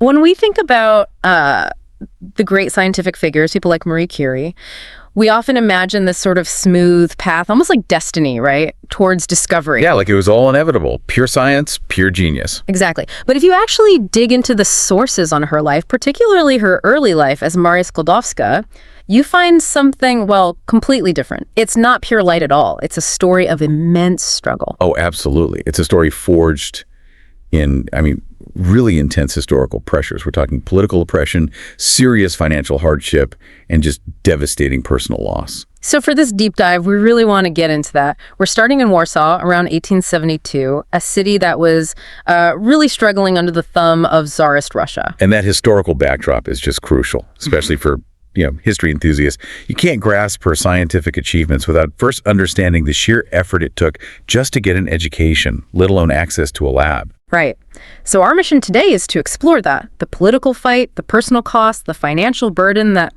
When we think about the great scientific figures, people like Marie Curie, we often imagine this sort of smooth path, almost like destiny, right, towards discovery. Yeah, like it was all inevitable. Pure science, pure genius. Exactly. But if you actually dig into the sources on her life, particularly her early life as Maria Sklodowska, you find something, well, completely different. It's not pure light at all. It's a story of immense struggle. Oh, absolutely. It's a story forged in, really intense historical pressures. We're talking political oppression, serious financial hardship, and just devastating personal loss. So for this deep dive, we really want to get into that. We're starting in Warsaw around 1872, a city that was really struggling under the thumb of Tsarist Russia. And that historical backdrop is just crucial, especially for history enthusiasts. You can't grasp her scientific achievements without first understanding the sheer effort it took just to get an education, let alone access to a lab. Right. So our mission today is to explore that, the political fight, the personal cost, the financial burden that,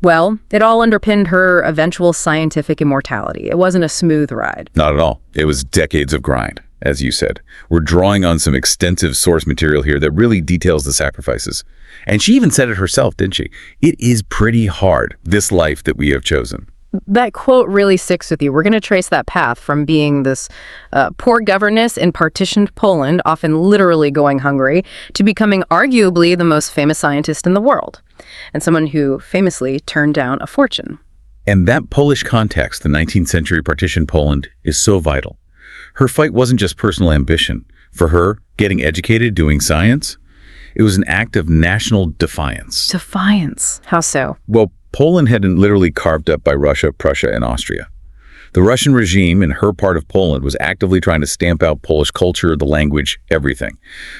well, it all underpinned her eventual scientific immortality. It wasn't a smooth ride. Not at all. It was decades of grind, as you said. We're drawing on some extensive source material here that really details the sacrifices. And she even said it herself, didn't she? It is pretty hard, this life that we have chosen. That quote really sticks with you. We're going to trace that path from being this poor governess in partitioned Poland, often literally going hungry, to becoming arguably the most famous scientist in the world, and someone who famously turned down a fortune. And that Polish context, the 19th century partitioned Poland, is so vital. Her fight wasn't just personal ambition. For her, getting educated, doing science, it was an act of national defiance. Defiance? How so? Well, Poland had been literally carved up by Russia, Prussia, and Austria. The Russian regime in her part of Poland was actively trying to stamp out Polish culture, the language, everything.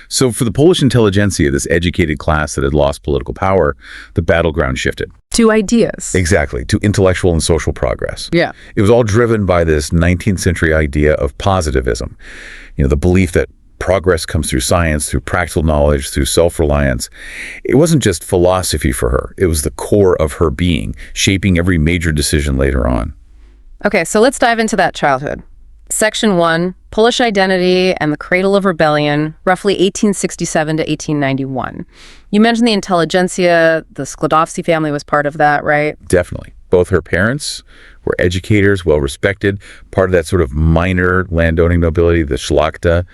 So for the Polish intelligentsia, this educated class that had lost political power, the battleground shifted. To ideas. Exactly, to intellectual and social progress. Yeah. It was all driven by this 19th century idea of positivism. The belief that progress comes through science, through practical knowledge, through self-reliance. It wasn't just philosophy for her. It was the core of her being, shaping every major decision later on. Okay, so let's dive into that childhood. Section 1, Polish identity and the cradle of rebellion, roughly 1867 to 1891. You mentioned the intelligentsia, the Skłodowski family was part of that, right? Definitely. Both her parents were educators, well-respected, part of that sort of minor landowning nobility, the szlachta,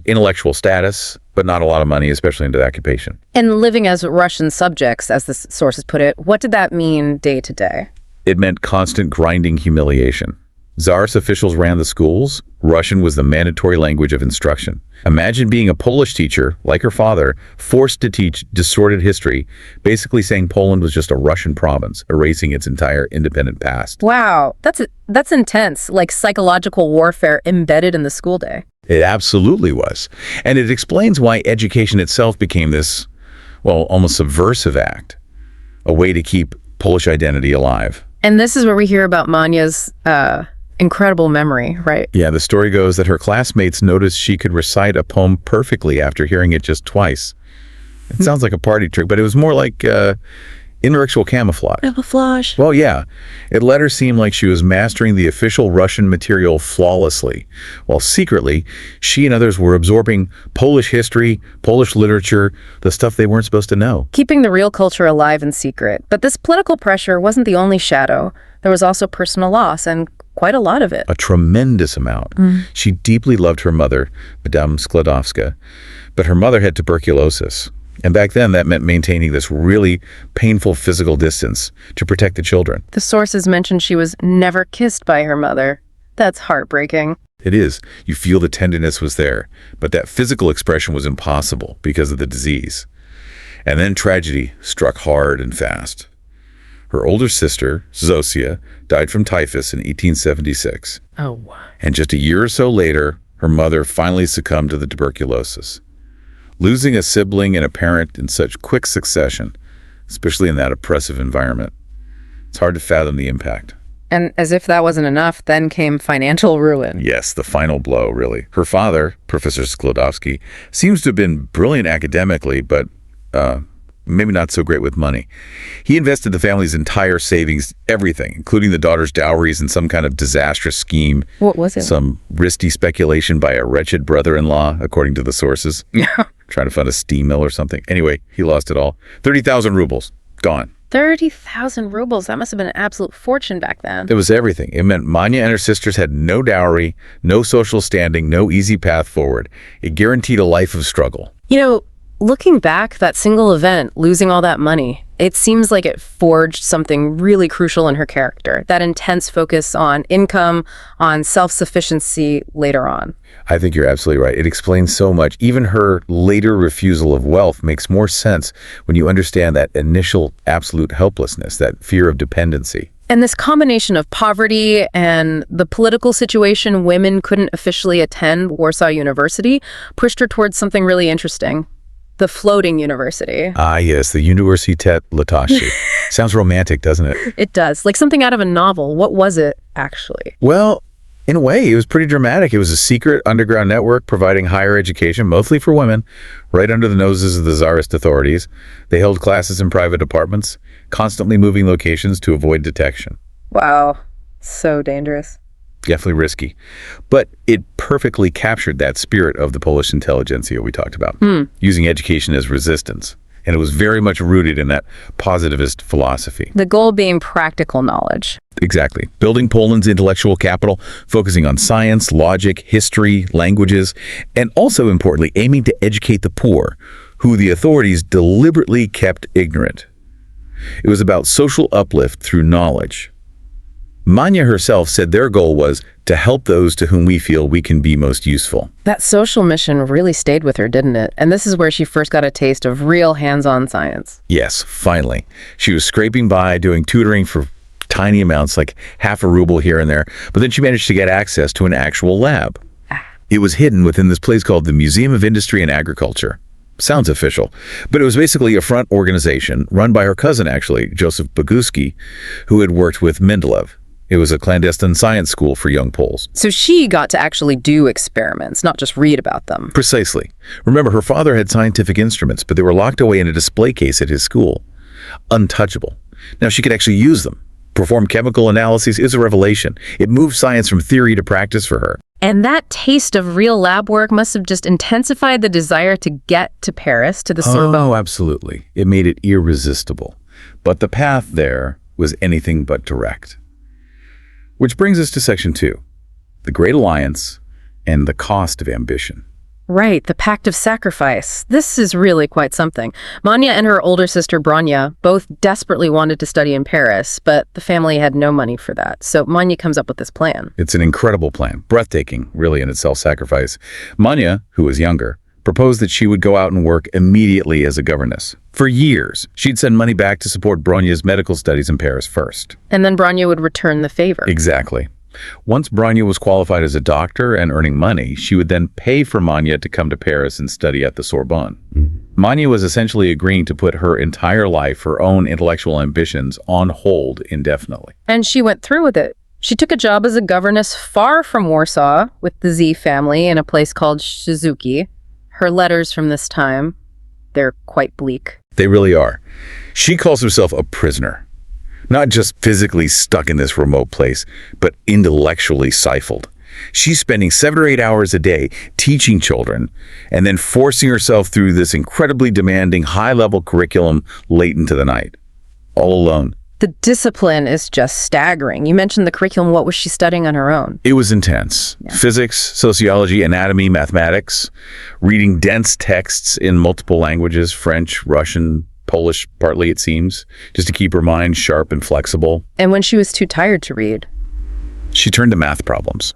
intellectual status, but not a lot of money, especially into the occupation. And living as Russian subjects, as the sources put it, what did that mean day to day? It meant constant grinding humiliation. Tsarist officials ran the schools. Russian was the mandatory language of instruction. Imagine being a Polish teacher, like her father, forced to teach distorted history, basically saying Poland was just a Russian province, erasing its entire independent past. Wow, that's intense, like psychological warfare embedded in the school day. It absolutely was. And it explains why education itself became this, almost subversive act, a way to keep Polish identity alive. And this is where we hear about Mania's incredible memory, right? Yeah, the story goes that her classmates noticed she could recite a poem perfectly after hearing it just twice. It sounds like a party trick, but it was more like intellectual camouflage. Camouflage? Well, yeah. It let her seem like she was mastering the official Russian material flawlessly, while secretly, she and others were absorbing Polish history, Polish literature, the stuff they weren't supposed to know. Keeping the real culture alive in secret. But this political pressure wasn't the only shadow. There was also personal loss, and quite a lot of it. A tremendous amount. She deeply loved her mother, Madame Sklodowska, but her mother had tuberculosis. And back then, that meant maintaining this really painful physical distance to protect the children. The sources mentioned she was never kissed by her mother. That's heartbreaking. It is. You feel the tenderness was there, but that physical expression was impossible because of the disease. And then tragedy struck hard and fast. Her older sister, Zosia, died from typhus in 1876. Oh, wow. And just a year or so later, her mother finally succumbed to the tuberculosis. Losing a sibling and a parent in such quick succession, especially in that oppressive environment, it's hard to fathom the impact. And as if that wasn't enough, then came financial ruin. Yes, the final blow, really. Her father, Professor Sklodowski, seems to have been brilliant academically, but maybe not so great with money. He invested the family's entire savings, everything, including the daughter's dowries, in some kind of disastrous scheme. What was it? Some risky speculation by a wretched brother-in-law, according to the sources. trying to fund a steam mill or something. Anyway, he lost it all. 30,000 rubles, gone. 30,000 rubles. That must have been an absolute fortune back then. It was everything. It meant Manya and her sisters had no dowry, no social standing, no easy path forward. It guaranteed a life of struggle. You know, looking back, that single event, losing all that money, it seems like it forged something really crucial in her character. That intense focus on income, on self-sufficiency later on. I think you're absolutely right. It explains so much. Even her later refusal of wealth makes more sense when you understand that initial absolute helplessness, that fear of dependency. And this combination of poverty and the political situation, women couldn't officially attend Warsaw University, pushed her towards something really interesting. The floating university. Ah, yes, the Universitet Litości. Sounds romantic, doesn't it? It does. Like something out of a novel. What was it, actually? Well, in a way, it was pretty dramatic. It was a secret underground network providing higher education, mostly for women, right under the noses of the Tsarist authorities. They held classes in private apartments, constantly moving locations to avoid detection. Wow. So dangerous. Definitely risky. But it perfectly captured that spirit of the Polish intelligentsia we talked about, using education as resistance. And it was very much rooted in that positivist philosophy. The goal being practical knowledge. Exactly. Building Poland's intellectual capital, focusing on science, logic, history, languages, and also importantly, aiming to educate the poor, who the authorities deliberately kept ignorant. It was about social uplift through knowledge. Manya herself said their goal was to help those to whom we feel we can be most useful. That social mission really stayed with her, didn't it? And this is where she first got a taste of real hands-on science. Yes, finally. She was scraping by, doing tutoring for tiny amounts, like half a ruble here and there, but then she managed to get access to an actual lab. It was hidden within this place called the Museum of Industry and Agriculture. Sounds official, but it was basically a front organization run by her cousin, actually, Joseph Boguski, who had worked with Mendeleev. It was a clandestine science school for young Poles. So she got to actually do experiments, not just read about them. Precisely. Remember, her father had scientific instruments, but they were locked away in a display case at his school. Untouchable. Now she could actually use them. Perform chemical analyses is a revelation. It moved science from theory to practice for her. And that taste of real lab work must have just intensified the desire to get to Paris, to the Sorbonne. Oh, absolutely. It made it irresistible. But the path there was anything but direct. Which brings us to section 2, the Great Alliance and the cost of ambition. Right, the pact of sacrifice. This is really quite something. Manya and her older sister Bronya both desperately wanted to study in Paris, but the family had no money for that. So Manya comes up with this plan. It's an incredible plan, breathtaking, really, in its self-sacrifice. Manya, who was younger, proposed that she would go out and work immediately as a governess. For years, she'd send money back to support Bronya's medical studies in Paris first. And then Bronya would return the favor. Exactly. Once Bronya was qualified as a doctor and earning money, she would then pay for Manya to come to Paris and study at the Sorbonne. Manya was essentially agreeing to put her entire life, her own intellectual ambitions, on hold indefinitely. And she went through with it. She took a job as a governess far from Warsaw with the Z family in a place called Shizuki. Her letters from this time, they're quite bleak. They really are. She calls herself a prisoner. Not just physically stuck in this remote place, but intellectually stifled. She's spending 7 or 8 hours a day teaching children and then forcing herself through this incredibly demanding high-level curriculum late into the night, all alone. The discipline is just staggering. You mentioned the curriculum. What was she studying on her own? It was intense. Yeah. Physics, sociology, anatomy, mathematics, reading dense texts in multiple languages, French, Russian, Polish, partly it seems, just to keep her mind sharp and flexible. And when she was too tired to read? She turned to math problems.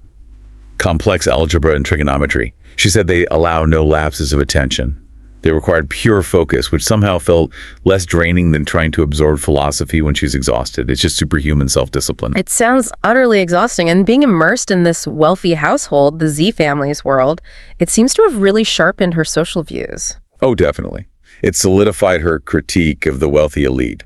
Complex algebra and trigonometry. She said they allow no lapses of attention. They required pure focus, which somehow felt less draining than trying to absorb philosophy when she's exhausted. It's just superhuman self-discipline. It sounds utterly exhausting. And being immersed in this wealthy household, the Z family's world, it seems to have really sharpened her social views. Oh, definitely. It solidified her critique of the wealthy elite.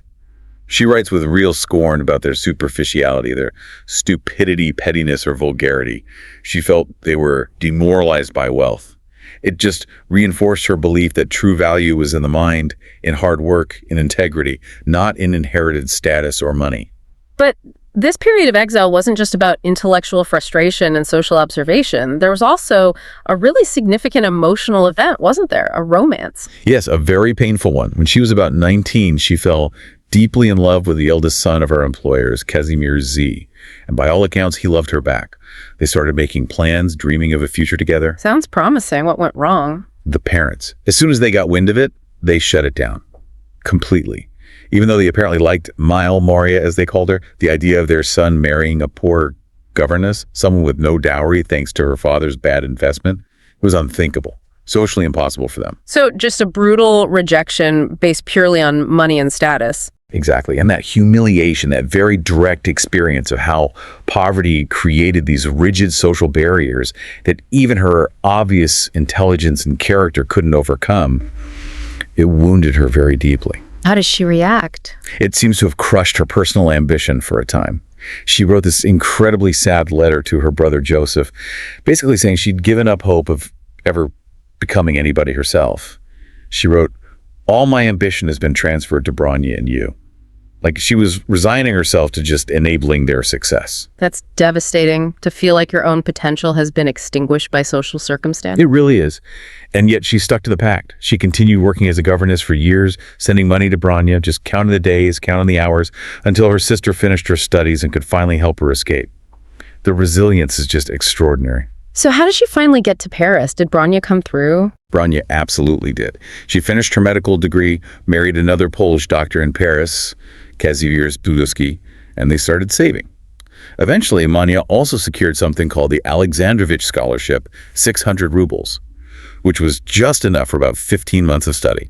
She writes with real scorn about their superficiality, their stupidity, pettiness, or vulgarity. She felt they were demoralized by wealth. It just reinforced her belief that true value was in the mind, in hard work, in integrity, not in inherited status or money. But this period of exile wasn't just about intellectual frustration and social observation. There was also a really significant emotional event, wasn't there? A romance. Yes, a very painful one. When she was about 19, she fell deeply in love with the eldest son of her employers, Casimir Z. And by all accounts, he loved her back. They started making plans, dreaming of a future together. Sounds promising. What went wrong? The parents. As soon as they got wind of it, they shut it down. Completely. Even though they apparently liked Mile Maria, as they called her, the idea of their son marrying a poor governess, someone with no dowry thanks to her father's bad investment, was unthinkable. Socially impossible for them. So just a brutal rejection based purely on money and status. Exactly. And that humiliation, that very direct experience of how poverty created these rigid social barriers that even her obvious intelligence and character couldn't overcome, it wounded her very deeply. How does she react? It seems to have crushed her personal ambition for a time. She wrote this incredibly sad letter to her brother Joseph, basically saying she'd given up hope of ever becoming anybody herself. She wrote, "All my ambition has been transferred to Bronya and you." Like she was resigning herself to just enabling their success. That's devastating, to feel like your own potential has been extinguished by social circumstance. It really is. And yet she stuck to the pact. She continued working as a governess for years, sending money to Bronya, just counting the days, counting the hours, until her sister finished her studies and could finally help her escape. The resilience is just extraordinary. So how did she finally get to Paris? Did Bronya come through? Bronya absolutely did. She finished her medical degree, married another Polish doctor in Paris, Kazimierz Skłodowski, and they started saving. Eventually, Monia also secured something called the Alexandrovich Scholarship, 600 rubles, which was just enough for about 15 months of study.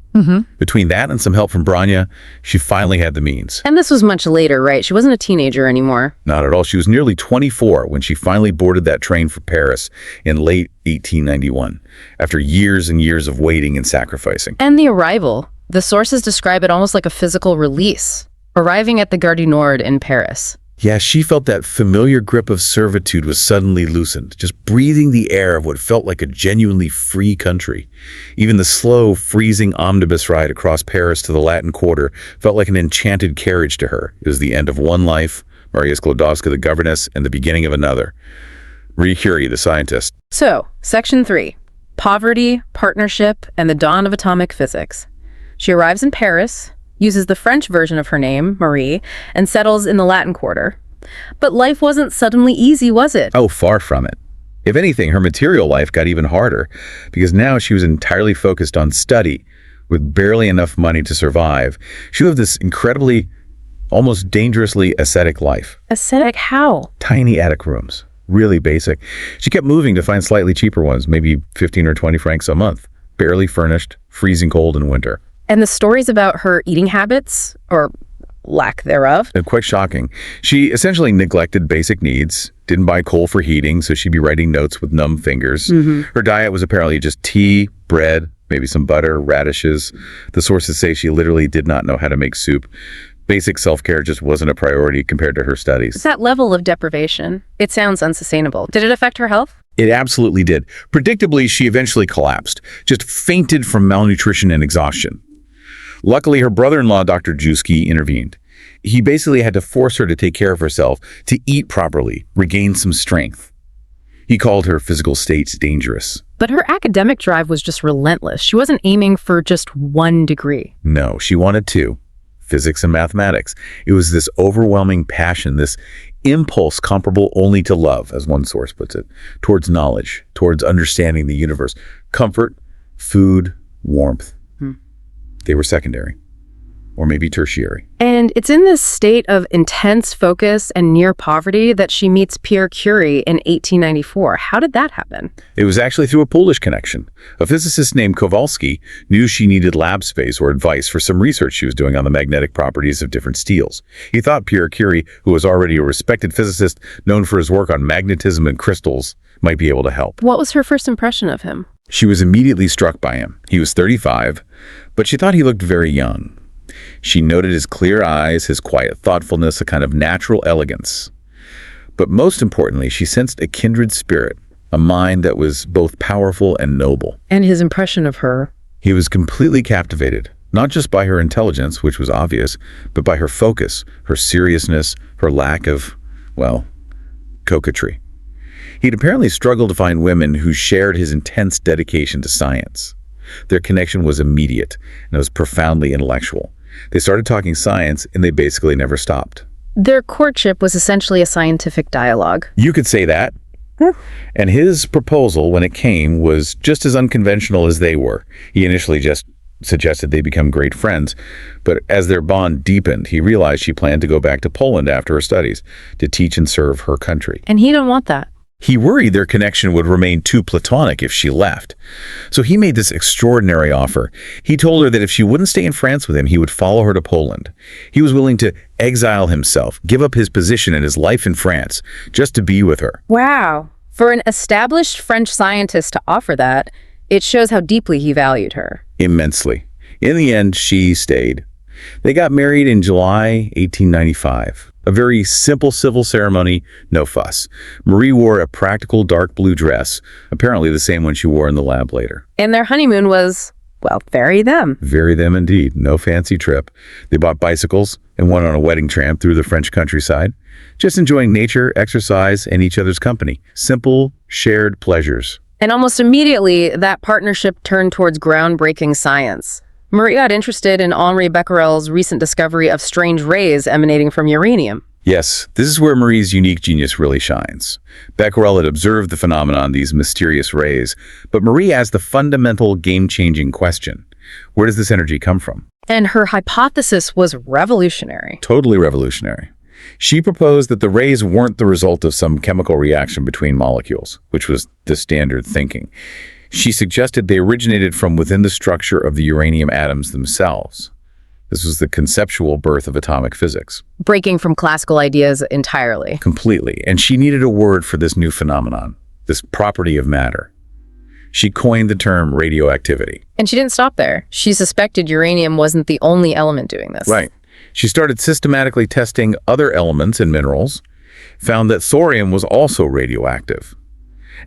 Between that and some help from Bronya, she finally had the means. And this was much later, right? She wasn't a teenager anymore. Not at all. She was nearly 24 when she finally boarded that train for Paris in late 1891, after years and years of waiting and sacrificing. And the arrival. The sources describe it almost like a physical release. Arriving at the Gare du Nord in Paris. Yeah, she felt that familiar grip of servitude was suddenly loosened, just breathing the air of what felt like a genuinely free country. Even the slow, freezing omnibus ride across Paris to the Latin Quarter felt like an enchanted carriage to her. It was the end of one life, Maria Sklodowska, the governess, and the beginning of another. Marie Curie, the scientist. So, Section 3. Poverty, partnership, and the dawn of atomic physics. She arrives in Paris, uses the French version of her name, Marie, and settles in the Latin Quarter. But life wasn't suddenly easy, was it? Oh, far from it. If anything, her material life got even harder, because now she was entirely focused on study, with barely enough money to survive. She lived this incredibly, almost dangerously ascetic life. Ascetic how? Tiny attic rooms, really basic. She kept moving to find slightly cheaper ones, maybe 15 or 20 francs a month, barely furnished, freezing cold in winter. And the stories about her eating habits, or lack thereof? Quite shocking. She essentially neglected basic needs, didn't buy coal for heating, so she'd be writing notes with numb fingers. Her diet was apparently just tea, bread, maybe some butter, radishes. The sources say she literally did not know how to make soup. Basic self-care just wasn't a priority compared to her studies. It's that level of deprivation. It sounds unsustainable. Did it affect her health? It absolutely did. Predictably, she eventually collapsed, just fainted from malnutrition and exhaustion. Luckily, her brother-in-law, Dr. Juski, intervened. He basically had to force her to take care of herself, to eat properly, regain some strength. He called her physical states dangerous. But her academic drive was just relentless. She wasn't aiming for just one degree. No, she wanted two. Physics and mathematics. It was this overwhelming passion, this impulse comparable only to love, as one source puts it, towards knowledge, towards understanding the universe. Comfort, food, warmth. They were secondary, or maybe tertiary. And it's in this state of intense focus and near poverty that she meets Pierre Curie in 1894. How did that happen? It was actually through a Polish connection. A physicist named Kowalski knew she needed lab space or advice for some research she was doing on the magnetic properties of different steels. He thought Pierre Curie, who was already a respected physicist known for his work on magnetism and crystals, might be able to help. What was her first impression of him? She was immediately struck by him. He was 35, but she thought he looked very young. She noted his clear eyes, his quiet thoughtfulness, a kind of natural elegance. But most importantly, she sensed a kindred spirit, a mind that was both powerful and noble. And his impression of her? He was completely captivated, not just by her intelligence, which was obvious, but by her focus, her seriousness, her lack of, well, coquetry. He'd apparently struggled to find women who shared his intense dedication to science. Their connection was immediate, and it was profoundly intellectual. They started talking science, and they basically never stopped. Their courtship was essentially a scientific dialogue. You could say that. And his proposal, when it came, was just as unconventional as they were. He initially just suggested they become great friends, but as their bond deepened, he realized she planned to go back to Poland after her studies to teach and serve her country. And he didn't want that. He worried their connection would remain too platonic if she left. So he made this extraordinary offer. He told her that if she wouldn't stay in France with him, he would follow her to Poland. He was willing to exile himself, give up his position and his life in France, just to be with her. Wow. For an established French scientist to offer that, it shows how deeply he valued her. Immensely. In the end, she stayed. They got married in July 1895. A very simple civil ceremony, no fuss. Marie wore a practical dark blue dress, apparently the same one she wore in the lab later. And their honeymoon was, well, very them. Very them indeed. No fancy trip. They bought bicycles and went on a wedding tramp through the French countryside, just enjoying nature, exercise, and each other's company. Simple, shared pleasures. And almost immediately, that partnership turned towards groundbreaking science. Marie got interested in Henri Becquerel's recent discovery of strange rays emanating from uranium. Yes, this is where Marie's unique genius really shines. Becquerel had observed the phenomenon, these mysterious rays, but Marie asked the fundamental game-changing question. Where does this energy come from? And her hypothesis was revolutionary. Totally revolutionary. She proposed that the rays weren't the result of some chemical reaction between molecules, which was the standard thinking. She suggested they originated from within the structure of the uranium atoms themselves. This was the conceptual birth of atomic physics. Breaking from classical ideas entirely. Completely. And she needed a word for this new phenomenon, this property of matter. She coined the term radioactivity. And she didn't stop there. She suspected uranium wasn't the only element doing this. Right. She started systematically testing other elements and minerals, found that thorium was also radioactive.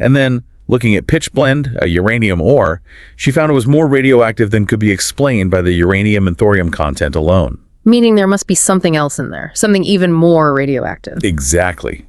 And then, looking at pitchblende, a uranium ore, she found it was more radioactive than could be explained by the uranium and thorium content alone. Meaning there must be something else in there, something even more radioactive. Exactly.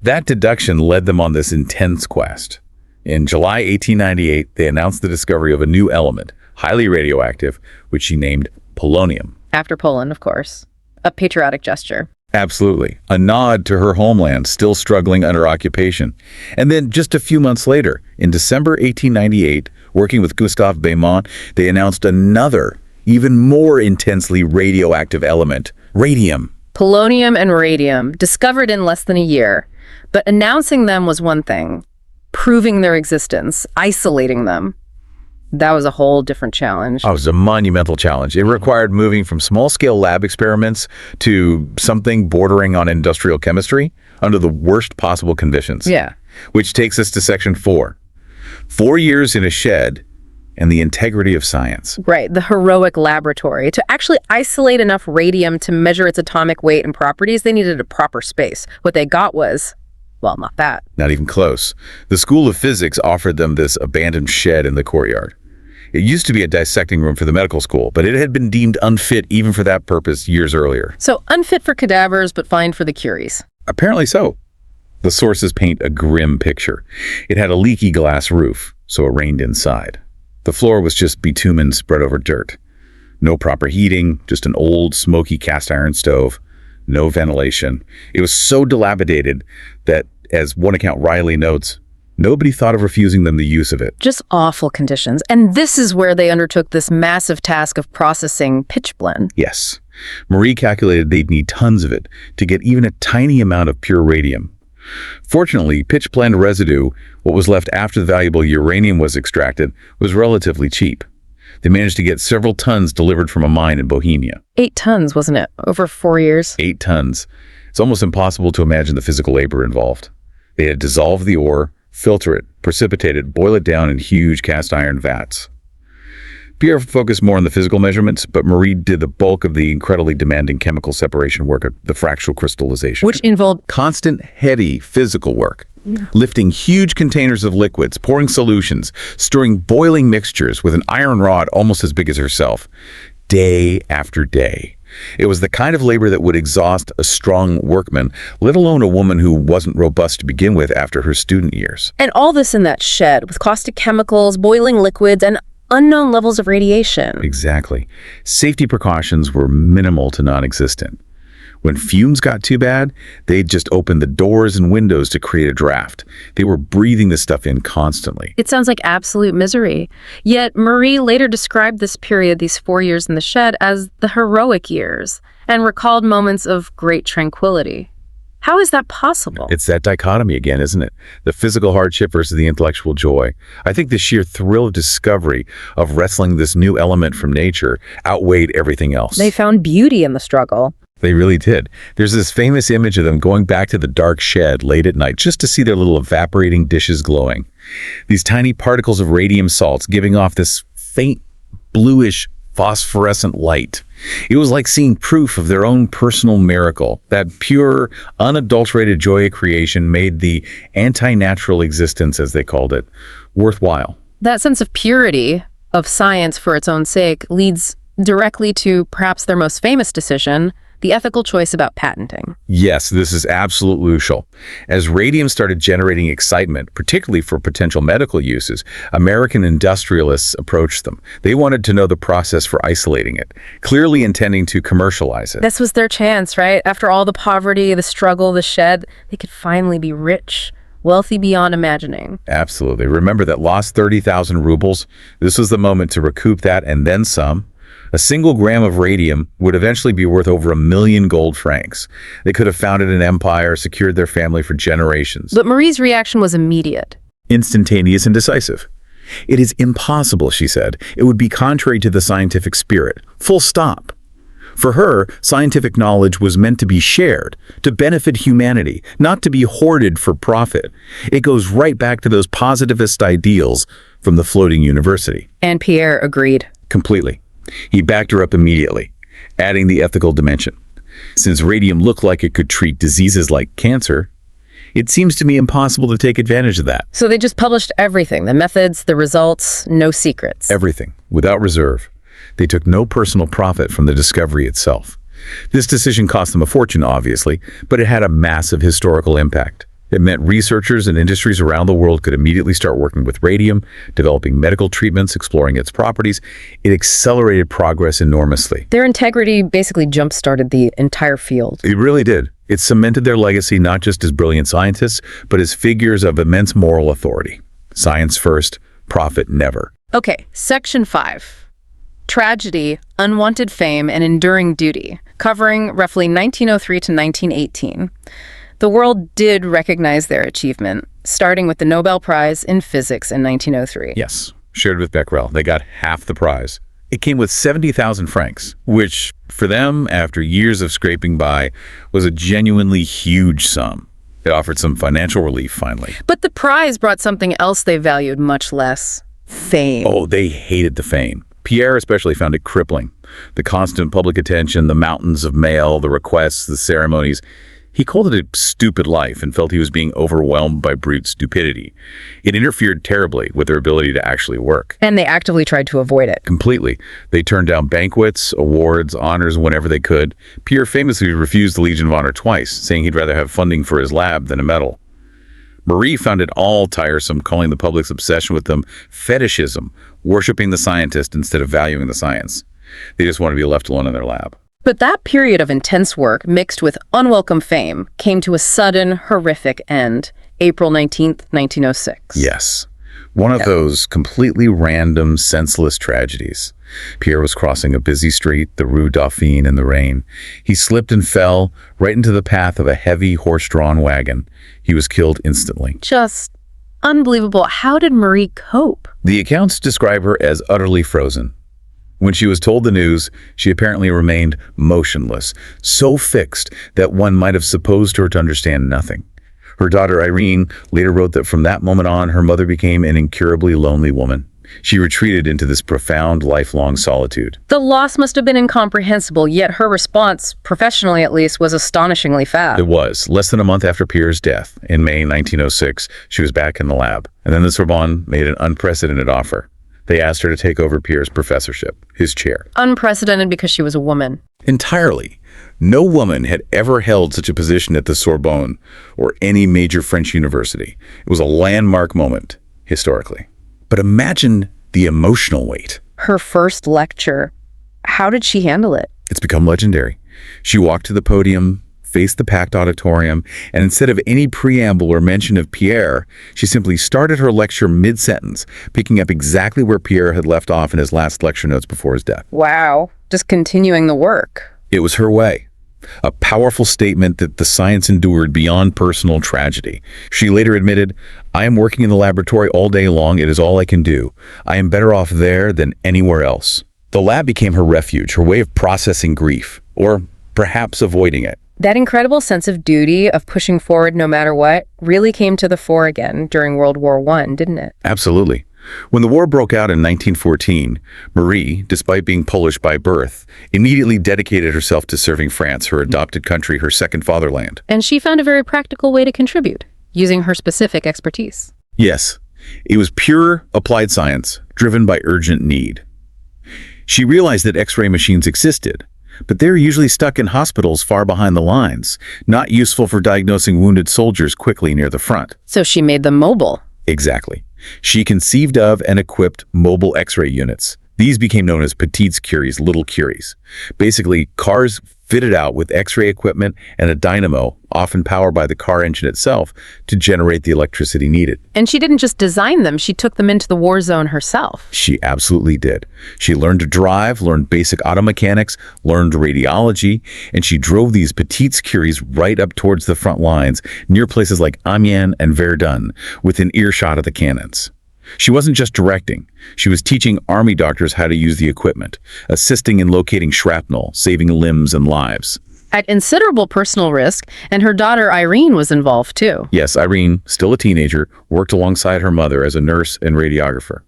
That deduction led them on this intense quest. In July 1898, they announced the discovery of a new element, highly radioactive, which she named polonium. After Poland, of course. A patriotic gesture. Absolutely. A nod to her homeland, still struggling under occupation. And then just a few months later, in December 1898, working with Gustave Beaumont, they announced another, even more intensely radioactive element, radium. Polonium and radium, discovered in less than a year. But announcing them was one thing. Proving their existence, isolating them, that was a whole different challenge. Oh, it was a monumental challenge. It required moving from small-scale lab experiments to something bordering on industrial chemistry under the worst possible conditions. Yeah. Which takes us to section 4. 4 years in a shed and the integrity of science. Right, the heroic laboratory. To actually isolate enough radium to measure its atomic weight and properties, they needed a proper space. What they got was, well, not that. Not even close. The School of Physics offered them this abandoned shed in the courtyard. It used to be a dissecting room for the medical school, but it had been deemed unfit even for that purpose years earlier. So unfit for cadavers, but fine for the Curies. Apparently so. The sources paint a grim picture. It had a leaky glass roof, so it rained inside. The floor was just bitumen spread over dirt. No proper heating, just an old, smoky cast iron stove. No ventilation. It was so dilapidated that, as one account wryly notes, nobody thought of refusing them the use of it. Just awful conditions. And this is where they undertook this massive task of processing pitchblende. Yes. Marie calculated they'd need tons of it to get even a tiny amount of pure radium. Fortunately, pitchblende residue, what was left after the valuable uranium was extracted, was relatively cheap. They managed to get several tons delivered from a mine in Bohemia. 8 tons, wasn't it? Over 4 years? 8 tons. It's almost impossible to imagine the physical labor involved. They had dissolved the ore, filter it, precipitate it, boil it down in huge cast iron vats. Pierre focused more on the physical measurements, but Marie did the bulk of the incredibly demanding chemical separation work of the fractional crystallization. Which involved constant, heady physical work. Lifting huge containers of liquids, pouring solutions, stirring boiling mixtures with an iron rod almost as big as herself. day after day. It was the kind of labor that would exhaust a strong workman, let alone a woman who wasn't robust to begin with after her student years. And all this in that shed with caustic chemicals, boiling liquids, and unknown levels of radiation. Exactly. Safety precautions were minimal to non-existent. When fumes got too bad, they'd just open the doors and windows to create a draft. They were breathing this stuff in constantly. It sounds like absolute misery. Yet Marie later described this period, these 4 years in the shed, as the heroic years, and recalled moments of great tranquility. How is that possible? It's that dichotomy again, isn't it? The physical hardship versus the intellectual joy. I think the sheer thrill of discovery, of wrestling this new element from nature, outweighed everything else. They found beauty in the struggle. They really did. There's this famous image of them going back to the dark shed late at night just to see their little evaporating dishes glowing. These tiny particles of radium salts giving off this faint, bluish, phosphorescent light. It was like seeing proof of their own personal miracle. That pure, unadulterated joy of creation made the anti-natural existence, as they called it, worthwhile. That sense of purity, of science for its own sake, leads directly to perhaps their most famous decision, the ethical choice about patenting. Yes, this is absolutely crucial. As radium started generating excitement, particularly for potential medical uses, American industrialists approached them. They wanted to know the process for isolating it, clearly intending to commercialize it. This was their chance, right? After all the poverty, the struggle, the shed, they could finally be rich, wealthy beyond imagining. Absolutely. Remember that lost 30,000 rubles? This was the moment to recoup that and then some. A single gram of radium would eventually be worth over 1 million gold francs. They could have founded an empire, secured their family for generations. But Marie's reaction was immediate. Instantaneous and decisive. It is impossible, she said. It would be contrary to the scientific spirit. Full stop. For her, scientific knowledge was meant to be shared, to benefit humanity, not to be hoarded for profit. It goes right back to those positivist ideals from the floating university. And Pierre agreed. Completely. He backed her up immediately, adding the ethical dimension. Since radium looked like it could treat diseases like cancer, it seems to me impossible to take advantage of that. So they just published everything, the methods, the results, no secrets. Everything, without reserve. They took no personal profit from the discovery itself. This decision cost them a fortune, obviously, but it had a massive historical impact. It meant researchers and industries around the world could immediately start working with radium, developing medical treatments, exploring its properties. It accelerated progress enormously. Their integrity basically jump-started the entire field. It really did. It cemented their legacy not just as brilliant scientists, but as figures of immense moral authority. Science first, profit never. Okay, Section 5. Tragedy, Unwanted Fame, and Enduring Duty, covering roughly 1903 to 1918. The world did recognize their achievement, starting with the Nobel Prize in Physics in 1903. Yes, shared with Becquerel. They got half the prize. It came with 70,000 francs, which, for them, after years of scraping by, was a genuinely huge sum. It offered some financial relief, finally. But the prize brought something else they valued much less: fame. Oh, they hated the fame. Pierre especially found it crippling. The constant public attention, the mountains of mail, the requests, the ceremonies. He called it a stupid life and felt he was being overwhelmed by brute stupidity. It interfered terribly with their ability to actually work. And they actively tried to avoid it. Completely. They turned down banquets, awards, honors whenever they could. Pierre famously refused the Legion of Honor twice, saying he'd rather have funding for his lab than a medal. Marie found it all tiresome, calling the public's obsession with them fetishism, worshiping the scientist instead of valuing the science. They just wanted to be left alone in their lab. But that period of intense work, mixed with unwelcome fame, came to a sudden, horrific end, April 19th, 1906. Yes. One of those completely random, senseless tragedies. Pierre was crossing a busy street, the Rue Dauphine, in the rain. He slipped and fell right into the path of a heavy, horse-drawn wagon. He was killed instantly. Just unbelievable. How did Marie cope? The accounts describe her as utterly frozen. When she was told the news, she apparently remained motionless, so fixed that one might have supposed her to understand nothing. Her daughter Irene later wrote that from that moment on, her mother became an incurably lonely woman. She retreated into this profound, lifelong solitude. The loss must have been incomprehensible, yet her response, professionally at least, was astonishingly fast. It was. Less than a month after Pierre's death, in May 1906, she was back in the lab. And then the Sorbonne made an unprecedented offer. They asked her to take over Pierre's professorship, his chair. Unprecedented because she was a woman. Entirely. No woman had ever held such a position at the Sorbonne or any major French university. It was a landmark moment, historically. But imagine the emotional weight. Her first lecture. How did she handle it? It's become legendary. She walked to the podium, faced the packed auditorium, and instead of any preamble or mention of Pierre, she simply started her lecture mid-sentence, picking up exactly where Pierre had left off in his last lecture notes before his death. Wow. Just continuing the work. It was her way. A powerful statement that the science endured beyond personal tragedy. She later admitted, "I am working in the laboratory all day long. It is all I can do. I am better off there than anywhere else." The lab became her refuge, her way of processing grief, or perhaps avoiding it. That incredible sense of duty, of pushing forward no matter what, really came to the fore again during World War I, didn't it? Absolutely. When the war broke out in 1914, Marie, despite being Polish by birth, immediately dedicated herself to serving France, her adopted country, her second fatherland. And she found a very practical way to contribute, using her specific expertise. Yes, it was pure applied science, driven by urgent need. She realized that X-ray machines existed, but they're usually stuck in hospitals far behind the lines, not useful for diagnosing wounded soldiers quickly near the front. So she made them mobile. Exactly. She conceived of and equipped mobile X-ray units. These became known as petites Curies, little Curies. Basically, cars fitted out with X-ray equipment and a dynamo, often powered by the car engine itself, to generate the electricity needed. And she didn't just design them, she took them into the war zone herself. She absolutely did. She learned to drive, learned basic auto mechanics, learned radiology, and she drove these petites Curies right up towards the front lines, near places like Amiens and Verdun, within earshot of the cannons. She wasn't just directing. She was teaching army doctors how to use the equipment, assisting in locating shrapnel, saving limbs and lives. At considerable personal risk, and her daughter Irene was involved too. Yes, Irene, still a teenager, worked alongside her mother as a nurse and radiographer.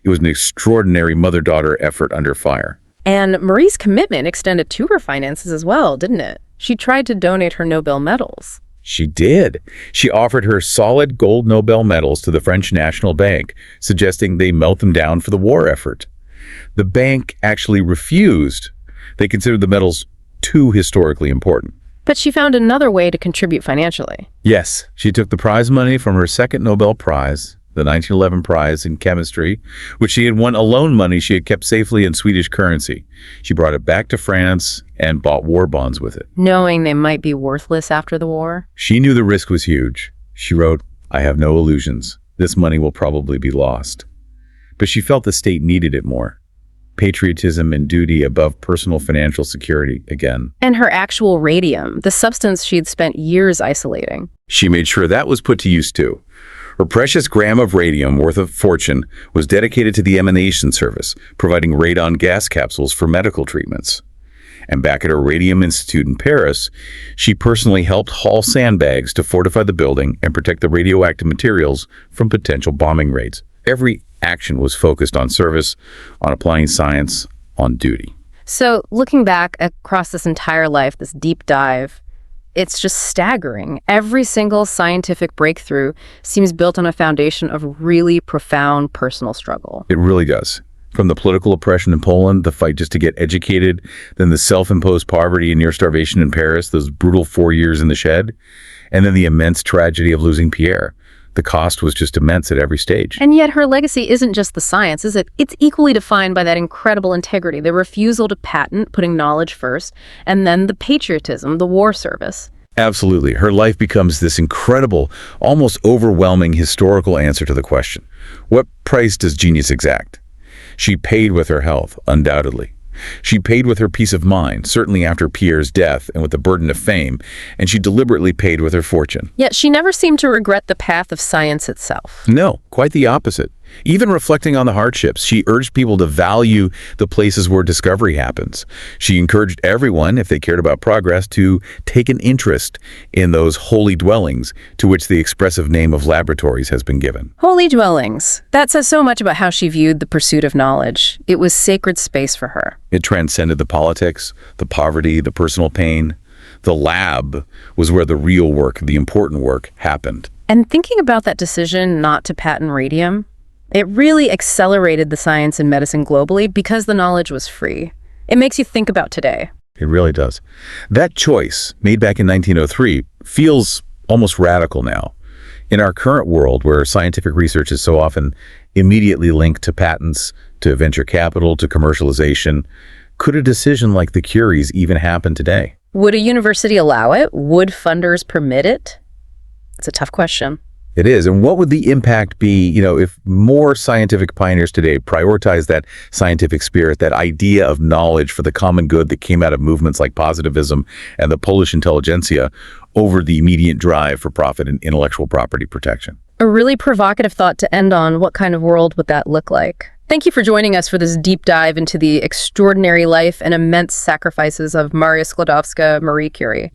It was an extraordinary mother-daughter effort under fire. And Marie's commitment extended to her finances as well, didn't it? She tried to donate her Nobel medals. She did. She offered her solid gold Nobel medals to the French National Bank, suggesting they melt them down for the war effort. The bank actually refused. They considered the medals too historically important. But she found another way to contribute financially. Yes, she took the prize money from her second Nobel Prize, the 1911 prize in chemistry, which she had won loan money she had kept safely in Swedish currency. She brought it back to France and bought war bonds with it. Knowing they might be worthless after the war? She knew the risk was huge. She wrote, "I have no illusions. This money will probably be lost." But she felt the state needed it more. Patriotism and duty above personal financial security again. And her actual radium, the substance she'd spent years isolating. She made sure that was put to use too. Her precious gram of radium, worth a fortune, was dedicated to the emanation service, providing radon gas capsules for medical treatments. And back at her Radium Institute in Paris, she personally helped haul sandbags to fortify the building and protect the radioactive materials from potential bombing raids. Every action was focused on service, on applying science, on duty. So looking back across this entire life, this deep dive, it's just staggering. Every single scientific breakthrough seems built on a foundation of really profound personal struggle. It really does. From the political oppression in Poland, the fight just to get educated, then the self-imposed poverty and near starvation in Paris, those brutal 4 years in the shed, and then the immense tragedy of losing Pierre. The cost was just immense at every stage. And yet her legacy isn't just the science, is it? It's equally defined by that incredible integrity, the refusal to patent, putting knowledge first, and then the patriotism, the war service. Absolutely. Her life becomes this incredible, almost overwhelming historical answer to the question, what price does genius exact? She paid with her health, undoubtedly. She paid with her peace of mind, certainly after Pierre's death and with the burden of fame, and she deliberately paid with her fortune. Yet she never seemed to regret the path of science itself. No, quite the opposite. Even reflecting on the hardships, she urged people to value the places where discovery happens. She encouraged everyone, if they cared about progress, to take an interest in those holy dwellings to which the expressive name of laboratories has been given. Holy dwellings. That says so much about how she viewed the pursuit of knowledge. It was sacred space for her. It transcended the politics, the poverty, the personal pain. The lab was where the real work, the important work, happened. And thinking about that decision not to patent radium, It really accelerated the science and medicine globally because the knowledge was free. It makes you think about today. It really does. That choice, made back in 1903, feels almost radical now. In our current world, where scientific research is so often immediately linked to patents, to venture capital, to commercialization, could a decision like the Curies even happen today? Would a university allow it? Would funders permit it? It's a tough question. It is. And what would the impact be, if more scientific pioneers today prioritize that scientific spirit, that idea of knowledge for the common good that came out of movements like positivism and the Polish intelligentsia over the immediate drive for profit and intellectual property protection? A really provocative thought to end on. What kind of world would that look like? Thank you for joining us for this deep dive into the extraordinary life and immense sacrifices of Maria Sklodowska, Marie Curie.